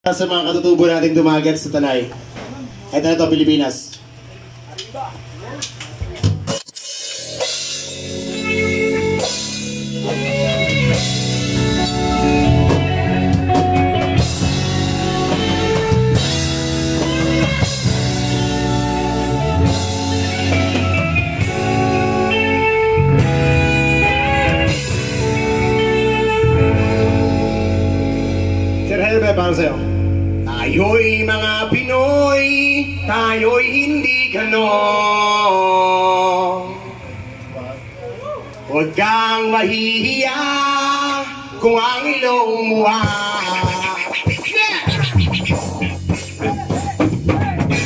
Sa mga katutubo nating dumagat sa Tanay. Ito na to, Pilipinas. Sir Helme, para sa'yo. Tayo'y mga Pinoy, tayo'y hindi ganon. Huwag kang mahihiya kung ang ilong mo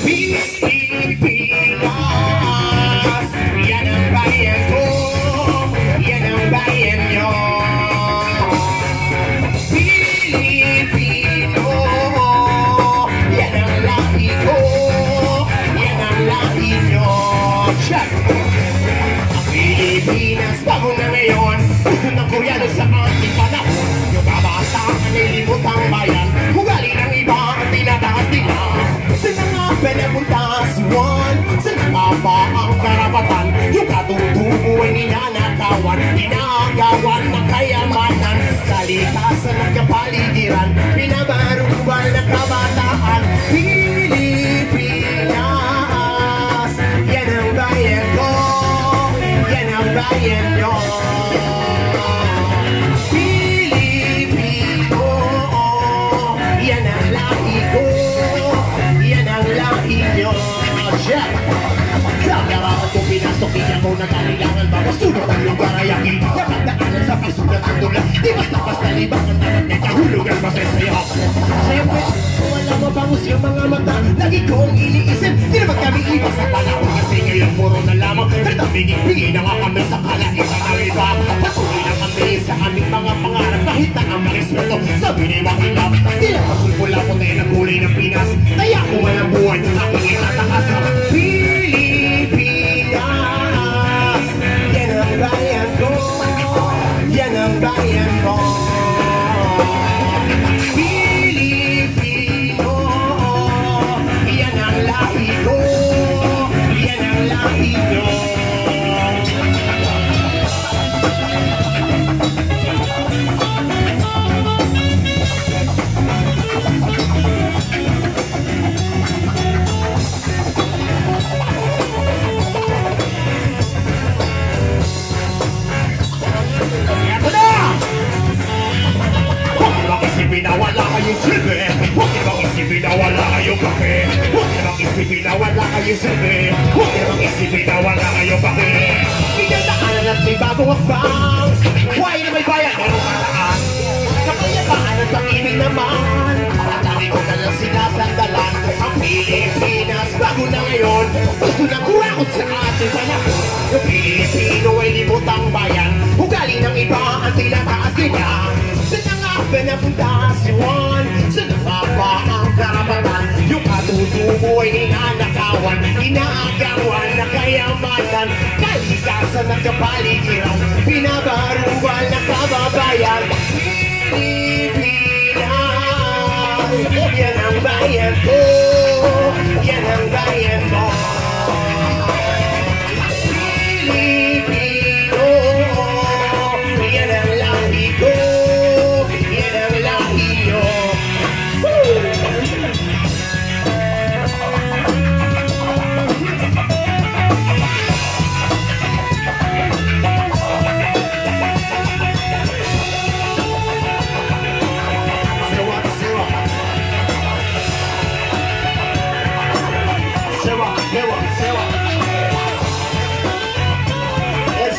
Pilipinas, yan ang bayan ko, yan ang bayan nyo. Pilipinas, bago na ngayon, gusto ng Koreano sa ating panahon. Yung kabataan ay limutang bayan, ugali ng iba ang tinataas nila. Saan nga pinapunta si Juan? Saan nga ba ang karapatan? Yung katutubo ay ninanakawan, ginagawan ng kayamanan. Kalikasan ng kapaligiran, pinabarubal ng kabataan. Pilipinas, yan ang bayan ko, yan ang bayan nyo. Pilipino, yan ang lahi ko, yan ang lahi nyo. Kagarapan kong pinasokin ako na kailangan ba masunod ang lugar ay aking napagdaanan sa pasulat ang tulad. Di basta-basta libangan naman may kahulugan masaya. Sa'yo pwede, wala mabangos yung mga mata. Lagi kong iniisip, di naman kami iba sa panahon. Kasi ngayon puro na lamang bigay na nga kami sa kalaitan ng iba. Patuloy na kami sa aming mga pangarap. Kahit na ang marespeto sa biniwakilap. Di lang masulpula ko tayo ng kulay ng Pinas. Kaya ko man ang buhay ng aking itatakas sa Pilipinas. Yan ang bayan ko, yan ang bayan ko. Pilipino, yan ang lahi ko, yan ang lahi nyo. Isipin na wala kayong silbi, huwag niyong isipin na wala kayong pake. Huwag niyong isipin na wala kayong silbi, huwag niyong isipin na wala kayong pake. Pinagdaanan at may bagong hakbang, buhay na may bayan, merong paraan. Kapayapaan at pag-ibig naman, at dami ko na lang sinasandalan. Ang Pilipinas, bago na ngayon, gusto na kurakot sa ating panahon. Yung Pilipino ay libutang bayan, ugali ng iba ang tinataas nila. Pinapunta si Juan, saan nga ba ang karapatan? Yung katutubo ay ninanakawan, inaagawan na kayamanan. Kalikasan ng kapaligiran, pinabaruan ng kababayan. Pilipinas, yan ang bayan ko, yan ang bayan mo. Pilipino, yan ang lahi ko,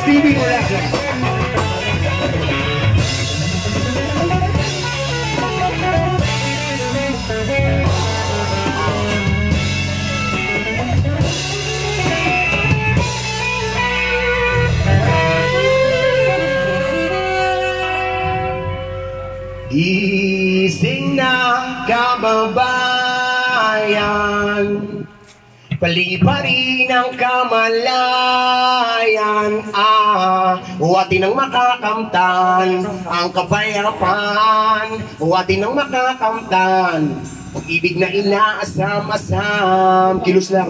Stevie Production. Gising na kababayan, paliparin ang kamalayan. Huwati ng makakamtan ang kapayapaan. Huwati ng makakamtan pag-ibig na inaasam-asam. Kilos lang.